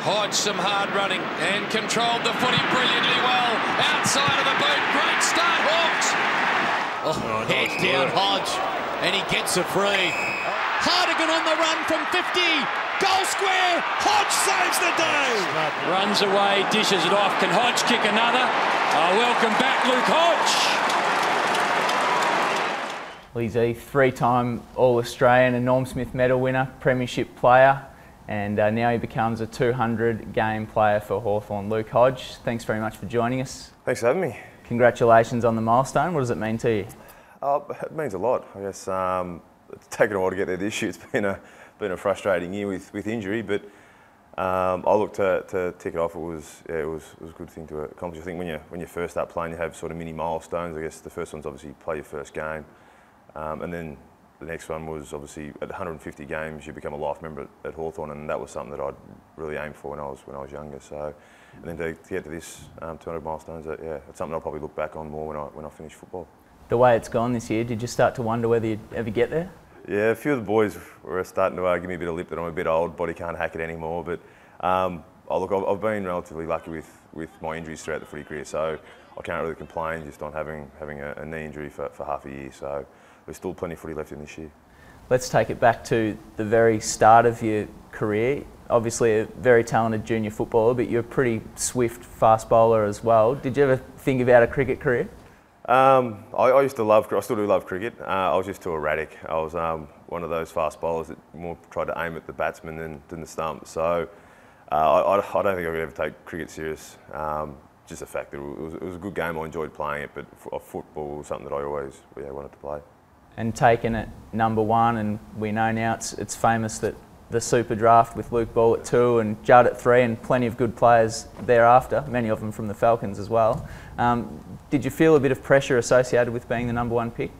Hodge some hard running and controlled the footy brilliantly well. Outside of the boot, great start, Hawks. Oh, heads down Hodge, and he gets a free. Hardigan on the run from 50. Goal square, Hodge saves the day. Runs away, dishes it off. Can Hodge kick another? Welcome back, Luke Hodge. Well, he's a three-time All-Australian and Norm Smith medal winner, premiership player, and now he becomes a 200-game player for Hawthorn. Luke Hodge, thanks very much for joining us. Thanks for having me. Congratulations on the milestone. What does it mean to you? It means a lot. I guess it's taken a while to get there this year. It's been a frustrating year with injury, but I look to tick it off. It was a good thing to accomplish. I think when you first start playing, you have sort of mini milestones. I guess the first one's obviously play your first game, and then the next one was obviously at 150 games you become a life member at Hawthorn, and that was something that I'd really aimed for when I was younger. So, and then to get to this 200 milestones, it's something I'll probably look back on more when I finish football. The way it's gone this year, did you start to wonder whether you'd ever get there? Yeah, a few of the boys were starting to give me a bit of lip that I'm a bit old, body can't hack it anymore. But I've been relatively lucky with my injuries throughout the footy career, so I can't really complain just on having a knee injury for half a year. So there's still plenty of footy left in this year. Let's take it back to the very start of your career. Obviously a very talented junior footballer, but you're a pretty swift fast bowler as well. Did you ever think about a cricket career? I used to I still do love cricket. I was just too erratic. I was one of those fast bowlers that more tried to aim at the batsman than the stump. So I don't think I could ever take cricket serious. Just the fact that it was a good game, I enjoyed playing it, but football was something that I always wanted to play. And taken at #1, and we know now it's famous that the Super Draft with Luke Ball at 2 and Judd at 3 and plenty of good players thereafter, many of them from the Falcons as well. Did you feel a bit of pressure associated with being the #1 pick?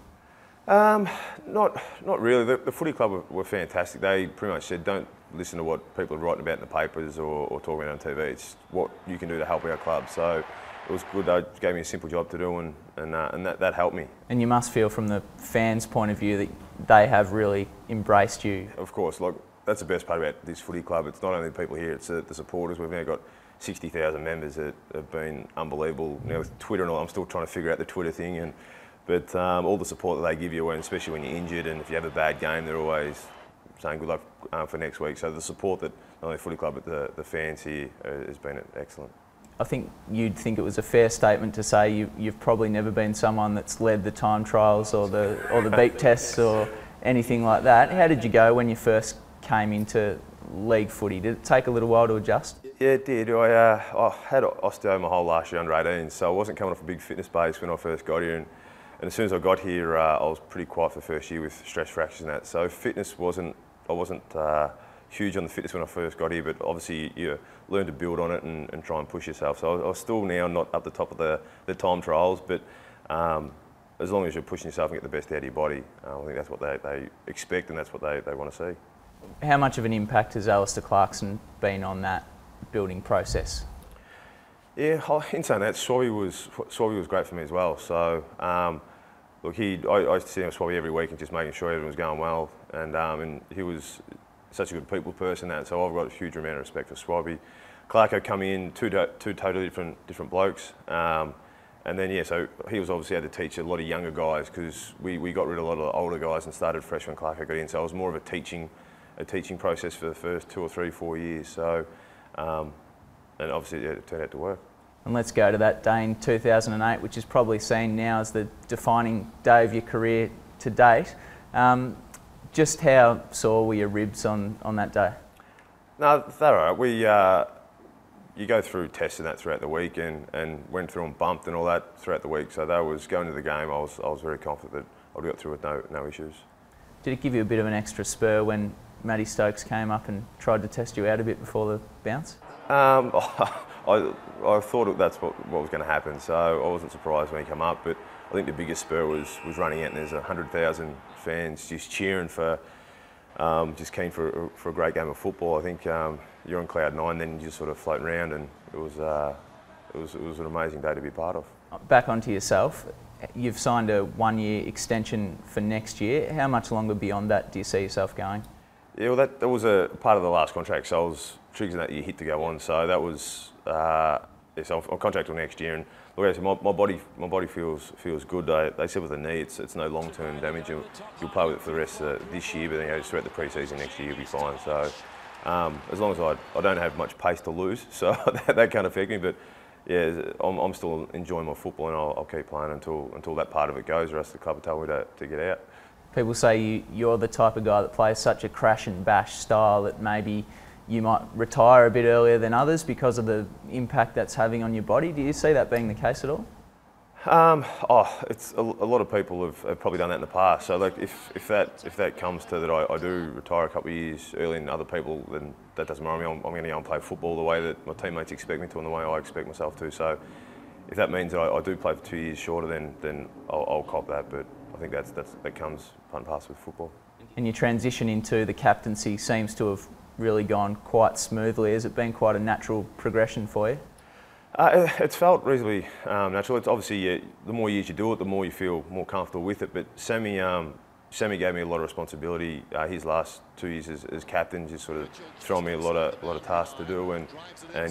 Not really. The footy club were fantastic. They pretty much said, don't listen to what people are writing about in the papers or talking about on TV. It's what you can do to help our club. So it was good. They gave me a simple job to do, and that helped me. And you must feel from the fans' point of view that they have really embraced you. Of course. That's the best part about this footy club. It's not only the people here, it's the supporters. We've now got 60,000 members that have been unbelievable. You know, with Twitter and all, I'm still trying to figure out the Twitter thing. But all the support that they give you, and especially when you're injured and if you have a bad game, they're always saying good luck for next week. So the support that not only the footy club but the fans here has been excellent. I think you'd think it was a fair statement to say you've probably never been someone that's led the time trials or the beat tests or anything like that. How did you go when you first came into league footy? Did it take a little while to adjust? Yeah, it did. I had osteo my whole last year under 18, so I wasn't coming off a big fitness base when I first got here. And as soon as I got here, I was pretty quiet for the first year with stress fractures and that. So fitness I wasn't huge on the fitness when I first got here, but obviously you learn to build on it and try and push yourself. So I was still now not up the top of the time trials, but as long as you're pushing yourself and get the best out of your body, I think that's what they expect and that's what they want to see. How much of an impact has Alistair Clarkson been on that building process? Yeah, in saying that, Swabby was great for me as well. So, look, I used to see him at Swabby every week and just making sure everything was going well. And he was such a good people person, so I've got a huge amount of respect for Swabby. Clarko come in, two totally different blokes. And then, so he was obviously had to teach a lot of younger guys because we got rid of a lot of the older guys and started fresh when Clarko got in. So it was more of a teaching process for the first 2 or 3, 4 years. So, and obviously it turned out to work. And let's go to that day in 2008, which is probably seen now as the defining day of your career to date. Just how sore were your ribs on that day? No, they're all right. You go through tests and that throughout the week and went through and bumped and all that throughout the week. So that was going to the game. I was very confident that I'd got through with no issues. Did it give you a bit of an extra spur when Matty Stokes came up and tried to test you out a bit before the bounce? I thought that's what was going to happen, so I wasn't surprised when he came up. But I think the biggest spur was running out, and there's 100,000 fans just cheering for, just keen for a great game of football. I think you're on cloud 9, then you just sort of float around, and it was an amazing day to be part of. Back onto yourself. You've signed a 1-year extension for next year. How much longer beyond that do you see yourself going? Yeah, well, that was a part of the last contract, so I was triggering that year hit to go on. So that was, yeah, so I'm contracted till next year, and look, actually, my body feels good. They said with the knee, it's no long-term damage. You'll play with it for the rest of this year, but then just throughout the pre-season next year, you'll be fine. So as long as I don't have much pace to lose, so that can't affect me. But yeah, I'm still enjoying my football, and I'll keep playing until that part of it goes. The rest of the club will tell me to get out. People say you're the type of guy that plays such a crash and bash style that maybe you might retire a bit earlier than others because of the impact that's having on your body. Do you see that being the case at all? It's a lot of people have probably done that in the past. So like if that comes to that, I do retire a couple of years early than other people, then that doesn't matter me. I'm going to go and play football the way that my teammates expect me to and the way I expect myself to. So if that means that I do play for 2 years shorter, then I'll cop that. But I think that comes part and parcel with football. And your transition into the captaincy seems to have really gone quite smoothly. Has it been quite a natural progression for you? It's felt reasonably natural. It's obviously the more years you do it, the more you feel more comfortable with it. But Sammy gave me a lot of responsibility. His last 2 years as captain, just sort of throwing me a lot of tasks to do and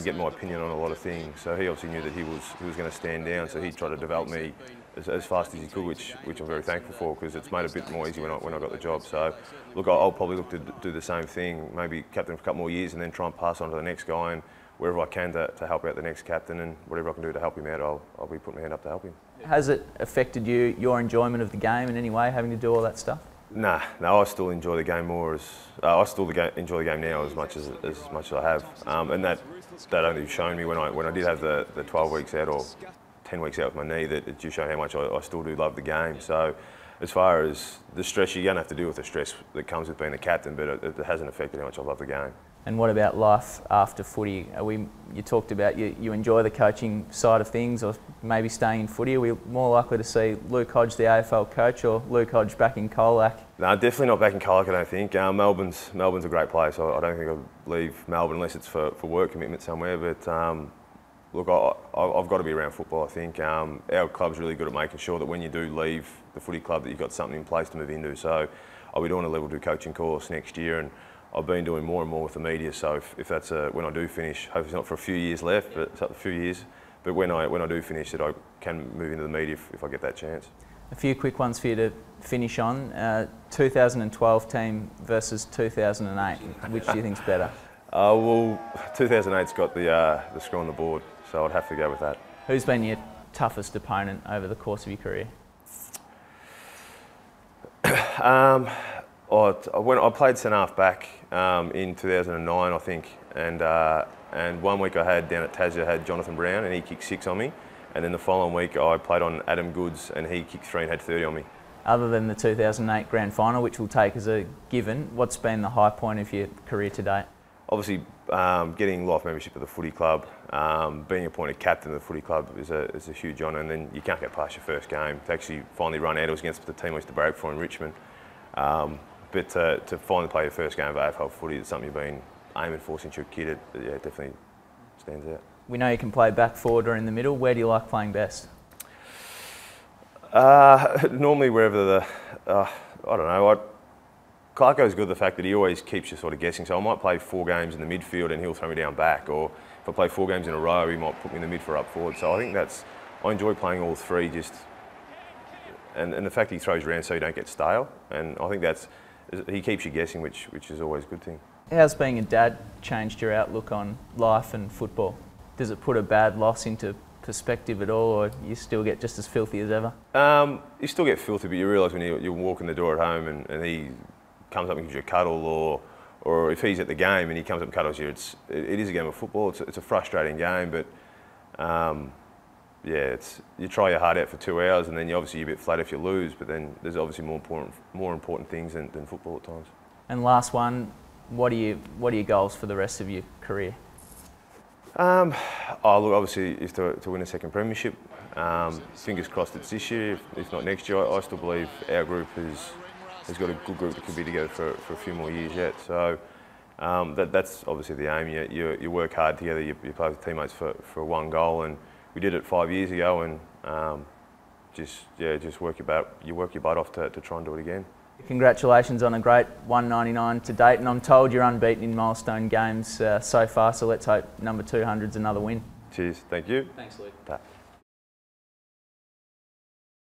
get my opinion on a lot of things. So he obviously knew that he was going to stand down. So he tried to develop me as fast as he could, which I'm very thankful for, because it's made it a bit more easy when I got the job. So look, I'll probably look to do the same thing, maybe captain for a couple more years, and then try and pass on to the next guy, and wherever I can to help out the next captain, and whatever I can do to help him out, I'll be putting my hand up to help him. Has it affected your enjoyment of the game in any way, having to do all that stuff? No, I still enjoy the game more. I still enjoy the game now as much as I have, and that only shown me when I did have the 12 weeks out or 10 weeks out with my knee, that it just showed how much I still do love the game. So as far as the stress, you're going to have to deal with the stress that comes with being a captain, but it hasn't affected how much I love the game. And what about life after footy? You talked about you enjoy the coaching side of things, or maybe staying in footy. Are we more likely to see Luke Hodge, the AFL coach, or Luke Hodge back in Colac? No, definitely not back in Colac, I don't think. Melbourne's a great place. I don't think I'll leave Melbourne unless it's for work commitment somewhere. But look, I've got to be around football, I think. Our club's really good at making sure that when you do leave the footy club that you've got something in place to move into. So I'll be doing a level 2 coaching course next year, and I've been doing more and more with the media. So if that's when I do finish, hopefully it's not for a few years left, but it's up to a few years. But when I do finish, that I can move into the media if I get that chance. A few quick ones for you to finish on. 2012 team versus 2008. Which do you think's better? Well, 2008's got the screw on the board, so I'd have to go with that. Who's been your toughest opponent over the course of your career? When I played centre half back in 2009, I think, and 1 week I had down at Tassie, I had Jonathan Brown, and he kicked 6 on me. And then the following week I played on Adam Goods, and he kicked 3 and had 30 on me. Other than the 2008 grand final, which we'll take as a given, what's been the high point of your career to date? Obviously, getting life membership of the footy club, being appointed captain of the footy club is a huge honour, and then you can't get past your first game. To actually finally run out, it was against the team I used to barrack for in Richmond. But to finally play your first game of AFL footy, it's something you've been aiming for since you were a kid. It definitely stands out. We know you can play back, forward or in the middle. Where do you like playing best? Normally wherever I don't know. Clarko's good at the fact that he always keeps you sort of guessing. So I might play 4 games in the midfield and he'll throw me down back, or if I play 4 games in a row, he might put me in the mid for up forward. So I think I enjoy playing all 3, and the fact he throws around so you don't get stale. And I think he keeps you guessing, which is always a good thing. How's being a dad changed your outlook on life and football? Does it put a bad loss into perspective at all, or you still get just as filthy as ever? You still get filthy, but you realise when you walk in the door at home and he comes up and gives you a cuddle, or if he's at the game and he comes up and cuddles you, it is a game of football. It's a frustrating game, but yeah, you try your heart out for 2 hours, and then you're a bit flat if you lose. But then there's obviously more important things than football at times. And last one, what are your goals for the rest of your career? Look, obviously, is to win a second premiership. Fingers crossed it's this year. If not next year, I still believe our group has got a good group that could be together for a few more years yet. So that's obviously the aim. You work hard together. You play with teammates for one goal, and we did it 5 years ago. And just work your butt off to try and do it again. Congratulations on a great 199 to date, and I'm told you're unbeaten in milestone games so far, so let's hope number 200's another win. Cheers, thank you. Thanks, Luke.